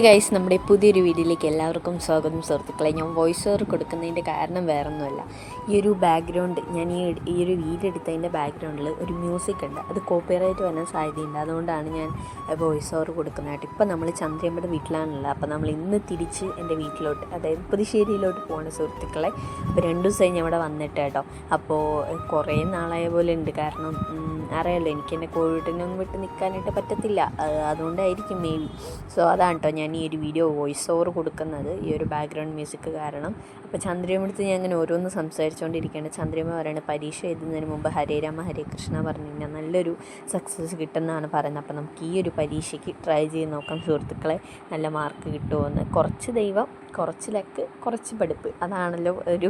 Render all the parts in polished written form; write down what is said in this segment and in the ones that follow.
Guys, നമ്മുടെ പുതിയൊരു വീഡിയോയിലേക്ക് എല്ലാവർക്കും സ്വാഗതം. സുഹൃത്തുക്കളെ, ഞാൻ വോയിസ് ഓവർ കൊടുക്കുന്നതിൻ്റെ കാരണം വേറൊന്നുമല്ല. ഈ ഒരു ബാക്ക്ഗ്രൗണ്ട് ഞാൻ ഈ ഒരു വീഡിയോ എടുത്തതിൻ്റെ ബാക്ക്ഗ്രൗണ്ടിൽ ഒരു മ്യൂസിക് ഉണ്ട്. അത് കോപ്പിറൈറ്റ് വരാൻ സാധ്യതയുണ്ട്. അതുകൊണ്ടാണ് ഞാൻ വോയിസ് ഓവർ കൊടുക്കുന്നതായിട്ട്. ഇപ്പം നമ്മൾ ചന്ദ്രയമ്മയുടെ വീട്ടിലാണുള്ളത്. അപ്പോൾ നമ്മൾ ഇന്ന് തിരിച്ച് എൻ്റെ വീട്ടിലോട്ട്, അതായത് പുതുശ്ശേരിയിലോട്ട് പോകണം സുഹൃത്തുക്കളെ. അപ്പോൾ 2 ദിവസമായി ഞാൻ ഇവിടെ വന്നിട്ട് കേട്ടോ. അപ്പോൾ കുറേ നാളായ പോലെ ഉണ്ട്. കാരണം അറിയാമല്ലോ, എനിക്ക് എൻ്റെ കോവിഡിനൊന്നും വിട്ട് നിൽക്കാനായിട്ട് പറ്റത്തില്ല. അതുകൊണ്ടായിരിക്കും മേ ബി. സോ അതാണ് കേട്ടോ ഞാൻ ഈ ഒരു വീഡിയോ വോയിസ് ഓവർ കൊടുക്കുന്നത്, ഈ ഒരു ബാക്ക്ഗ്രൗണ്ട് മ്യൂസിക് കാരണം. അപ്പോൾ ചന്ദ്രയമ്മടുത്ത് ഞാൻ അങ്ങനെ ഓരോന്ന് സംസാരിച്ചുകൊണ്ടിരിക്കുകയാണ്. ചന്ദ്രയമ്മ പറയുന്നത് പരീക്ഷ എഴുതുന്നതിന് മുമ്പ് ഹരേ രാമ ഹരേ കൃഷ്ണ പറഞ്ഞു കഴിഞ്ഞാൽ നല്ലൊരു സക്സസ് കിട്ടുമെന്നാണ് പറയുന്നത്. അപ്പോൾ നമുക്ക് ഈ ഒരു പരീക്ഷയ്ക്ക് ട്രൈ ചെയ്ത് നോക്കാം സുഹൃത്തുക്കളെ, നല്ല മാർക്ക് കിട്ടുമോയെന്ന്. കുറച്ച് ദൈവം, കുറച്ച് ലക്ക്, കുറച്ച് പഠിപ്പ്, അതാണല്ലോ ഒരു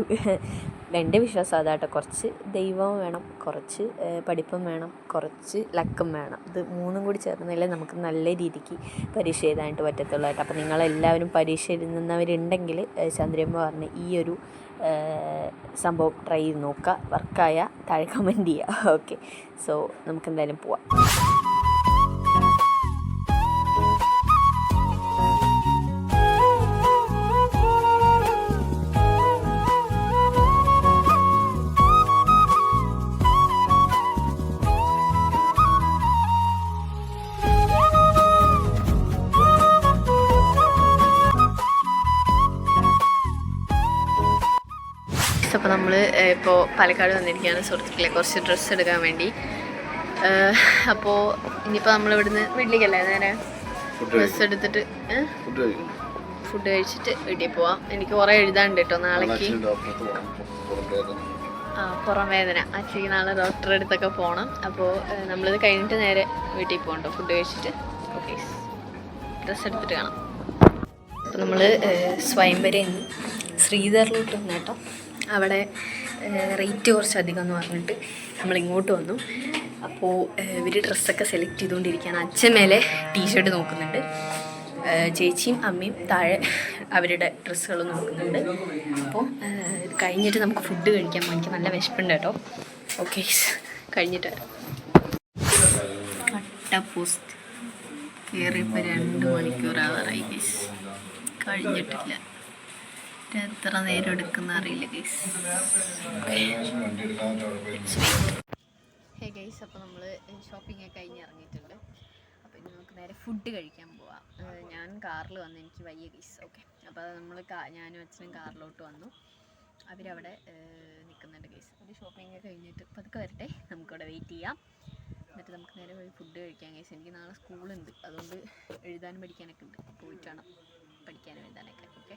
എൻ്റെ വിശ്വാസം. അതാട്ടോ, കുറച്ച് ദൈവവും വേണം, കുറച്ച് പഠിപ്പും വേണം, കുറച്ച് ലക്കും വേണം. ഇത് മൂന്നും കൂടി ചേർന്നല്ലേ നമുക്ക് നല്ല രീതിക്ക് പരീക്ഷ എഴുതാനായിട്ട് പറ്റത്തുള്ളൂ കേട്ടോ. അപ്പോൾ നിങ്ങളെല്ലാവരും പരീക്ഷ എഴുതുന്നവരുണ്ടെങ്കിൽ ചന്ദ്രയമ്മ പറഞ്ഞ് ഈ ഒരു സംഭവം ട്രൈ ചെയ്ത് നോക്കുക. വർക്കായ താഴെ കമൻറ്റ് ചെയ്യുക. ഓക്കെ, സോ നമുക്ക് എന്തായാലും പോവാം. അപ്പോൾ നമ്മൾ ഇപ്പോൾ പാലക്കാട് വന്നിരിക്കുകയാണ് സുഹൃത്തുക്കളെ, കുറച്ച് ഡ്രസ്സ് എടുക്കാൻ വേണ്ടി. അപ്പോൾ ഇനിയിപ്പോൾ നമ്മളിവിടുന്ന് വീട്ടിലേക്കല്ലേ നേരെ ഡ്രസ്സ് എടുത്തിട്ട് ഫുഡ് കഴിച്ചിട്ട് വീട്ടിൽ പോവാം. എനിക്ക് കുറേ എഴുതാനുണ്ട് കേട്ടോ നാളേക്ക്. പുറം വേദന ആക്ച്വലി നാളെ ഡോക്ടറുടെ അടുത്തൊക്കെ പോകണം. അപ്പോൾ നമ്മളിത് കഴിഞ്ഞിട്ട് നേരെ വീട്ടിൽ പോകണ്ടോ, ഫുഡ് കഴിച്ചിട്ട്. ഓക്കെ, ഡ്രസ്സ് എടുത്തിട്ട് കാണാം. അപ്പോൾ നമ്മൾ സ്വയംവരം ശ്രീധറിലോട്ട് വന്നു കേട്ടോ. അവിടെ റേറ്റ് കുറച്ചധികം എന്ന് പറഞ്ഞിട്ട് നമ്മളിങ്ങോട്ട് വന്നു. അപ്പോൾ ഇവർ ഡ്രസ്സൊക്കെ സെലക്ട് ചെയ്തുകൊണ്ടിരിക്കുകയാണ്. അച്ഛൻ മേലെ ടീഷർട്ട് നോക്കുന്നുണ്ട്, ചേച്ചിയും അമ്മയും താഴെ അവരുടെ ഡ്രസ്സുകൾ നോക്കുന്നുണ്ട്. അപ്പോൾ ഇത് കഴിഞ്ഞിട്ട് നമുക്ക് ഫുഡ് കഴിക്കാൻ പോകാം. എനിക്ക് നല്ല വിശപ്പുണ്ട് കേട്ടോ. ഓക്കെ, കഴിഞ്ഞിട്ട് വരാം. കട്ട പോസ്റ്റ് കയറിയപ്പോൾ 2 മണിക്കൂറാവാറായി ഗൈസ്, കഴിഞ്ഞിട്ടില്ല. എത്ര നേരം എടുക്കുന്ന അറിയില്ല ഗൈസ്. ഹേ ഗൈസ്, അപ്പോൾ നമ്മൾ ഷോപ്പിംഗ് ഒക്കെ കഴിഞ്ഞ് ഇറങ്ങിയിട്ടുണ്ട്. അപ്പോൾ ഇനി നമുക്ക് നേരെ ഫുഡ് കഴിക്കാൻ പോവാം. ഞാൻ കാറിൽ വന്ന്, എനിക്ക് വയ്യ ഗൈസ്. ഓക്കെ, അപ്പോൾ നമ്മൾ ഞാനും അച്ഛനും കാറിലോട്ട് വന്നു. അവരവിടെ നിൽക്കുന്നുണ്ട് ഗൈസ്. ഒരു ഷോപ്പിംഗ് ഒക്കെ കഴിഞ്ഞിട്ട് പതുക്കെ വരട്ടെ, നമുക്കവിടെ വെയിറ്റ് ചെയ്യാം. എന്നിട്ട് നമുക്ക് നേരെ പോയി ഫുഡ് കഴിക്കാം ഗൈസ്. എനിക്ക് നാളെ സ്കൂളുണ്ട്, അതുകൊണ്ട് എഴുതാനും പഠിക്കാനൊക്കെ ഉണ്ട്. പോയിട്ട് വേണം പഠിക്കാനും എഴുതാനൊക്കെ. ഓക്കെ,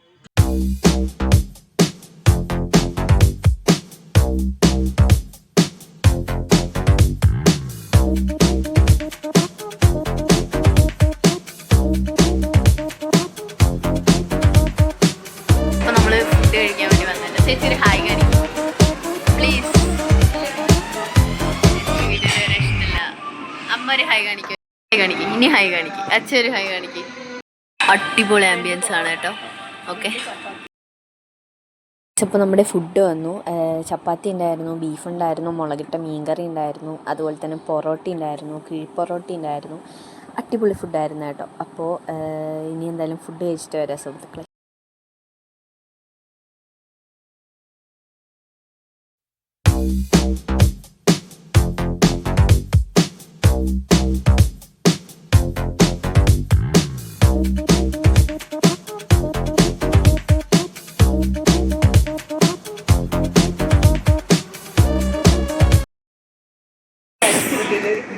അപ്പോൾ നമ്മൾ ഫുഡ് കഴിക്കാൻ വേണ്ടി വന്നിട്ട് ചേച്ചി ഒരു ഹായ് കാണിക്കും പ്ലീസ്. വീഡിയോ വരെ ഇഷ്ടമില്ല. അമ്മ ഒരു ഹായ് കാണിക്കും, ഇനി ഹായ് കാണിക്കും. അച്ഛൻ ഒരു ഹായ് കാണിക്കും. അടിപൊളി ആംബിയൻസ് ആണ് കേട്ടോ. ഓക്കെ, അപ്പോൾ നമ്മുടെ ഫുഡ് വന്നു. ചപ്പാത്തി ഉണ്ടായിരുന്നു, ബീഫ് ഉണ്ടായിരുന്നു, മുളകിട്ട മീൻകറി ഉണ്ടായിരുന്നു, അതുപോലെ തന്നെ പൊറോട്ട ഉണ്ടായിരുന്നു, കിഴിപ്പൊറോട്ട ഉണ്ടായിരുന്നു. അടിപൊളി ഫുഡായിരുന്നു കേട്ടോ. അപ്പോൾ ഇനി എന്തായാലും ഫുഡ് കഴിച്ചിട്ട് വരാം സുഹൃത്തുക്കളെ.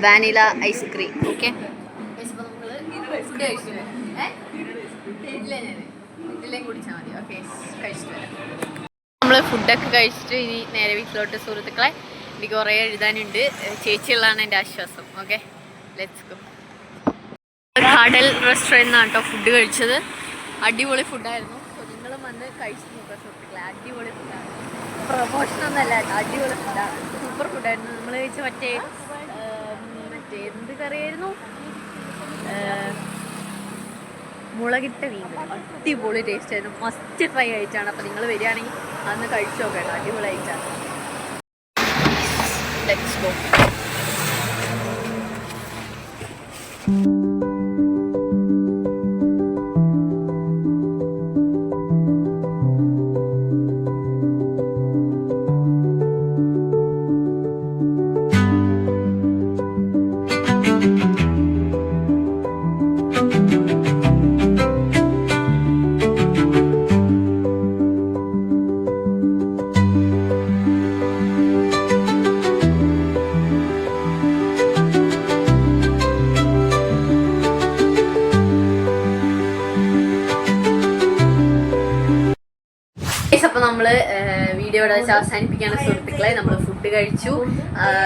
Vanilla ice cream. ഓക്കെ, കുടിച്ചാൽ മതി. ഓക്കെ, കഴിച്ചിട്ട് വരാം. നമ്മൾ ഫുഡൊക്കെ കഴിച്ചിട്ട് ഇനി നേരെ വീട്ടിലോട്ട് സുഹൃത്തുക്കളെ. എനിക്ക് കുറേ എഴുതാനുണ്ട്. ചേച്ചിയുള്ളതാണ് എൻ്റെ ആശ്വാസം. Okay, let's go. കടൽ റെസ്റ്റോറൻറ്റ് ആണ് കേട്ടോ ഫുഡ് കഴിച്ചത്. അടിപൊളി ഫുഡായിരുന്നു. സോ നിങ്ങളും വന്ന് കഴിച്ച് നോക്കുക സുഹൃത്തുക്കളെ. അടിപൊളി ഫുഡാണ്, പ്രൊമോഷനൊന്നുമല്ല കേട്ടോ. അടിപൊളി ഫുഡാണ്, സൂപ്പർ ഫുഡായിരുന്നു. നമ്മൾ കഴിച്ച മറ്റേ എന്ത് കറിയായിരുന്നു, മുളകിട്ട മീൻ. അടിപൊളി ടേസ്റ്റ് ആയിരുന്നു. മസ്റ്റ് ട്രൈ ആയിട്ടാണ്. അപ്പോൾ നിങ്ങൾ വരികയാണെങ്കിൽ അന്ന് കഴിച്ചു നോക്കണം, അടിപൊളി ആയിട്ടാണ്. Let's go. ഗൈസ്, അപ്പോൾ നമ്മൾ വീഡിയോ ഇവിടെ വെച്ച് അവസാനിപ്പിക്കുകയാണ് സുഹൃത്തുക്കളെ. നമ്മൾ ഫുഡ് കഴിച്ചു,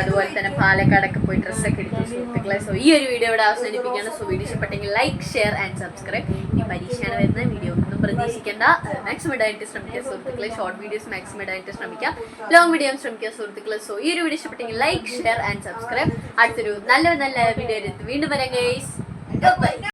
അതുപോലെ തന്നെ പാലക്കാടൊക്കെ പോയി ഡ്രസ്സൊക്കെ എടുത്തു സുഹൃത്തുക്കളെ. സോ ഈ ഒരു വീഡിയോ ഇവിടെ അവസാനിപ്പിക്കുകയാണ്. സോ വീഡിയോ ഇഷ്ടപ്പെട്ടെങ്കിൽ ലൈക്ക്, ഷെയർ ആൻഡ് സബ്സ്ക്രൈബ്. ഈ പരീക്ഷയാണ് വരുന്ന വീഡിയോ ഒന്നും പ്രതീക്ഷിക്കേണ്ട. മാക്സിമം ഇടാനായിട്ട് ശ്രമിക്കുക സുഹൃത്തുക്കളെ. ഷോർട്ട് വീഡിയോസ് മാക്സിമം ഇടാനായിട്ട് ശ്രമിക്കുക, ലോങ് വീഡിയോസ് ശ്രമിക്കുക സുഹൃത്തുക്കളെ. സോ ഈ ഒരു വീഡിയോ ഇഷ്ടപ്പെട്ടെങ്കിൽ ലൈക്ക്, ഷെയർ ആൻഡ് സബ്സ്ക്രൈബ്. അടുത്തൊരു നല്ല വീഡിയോ വീണ്ടും വരാം ഗൈസ്. ബൈ.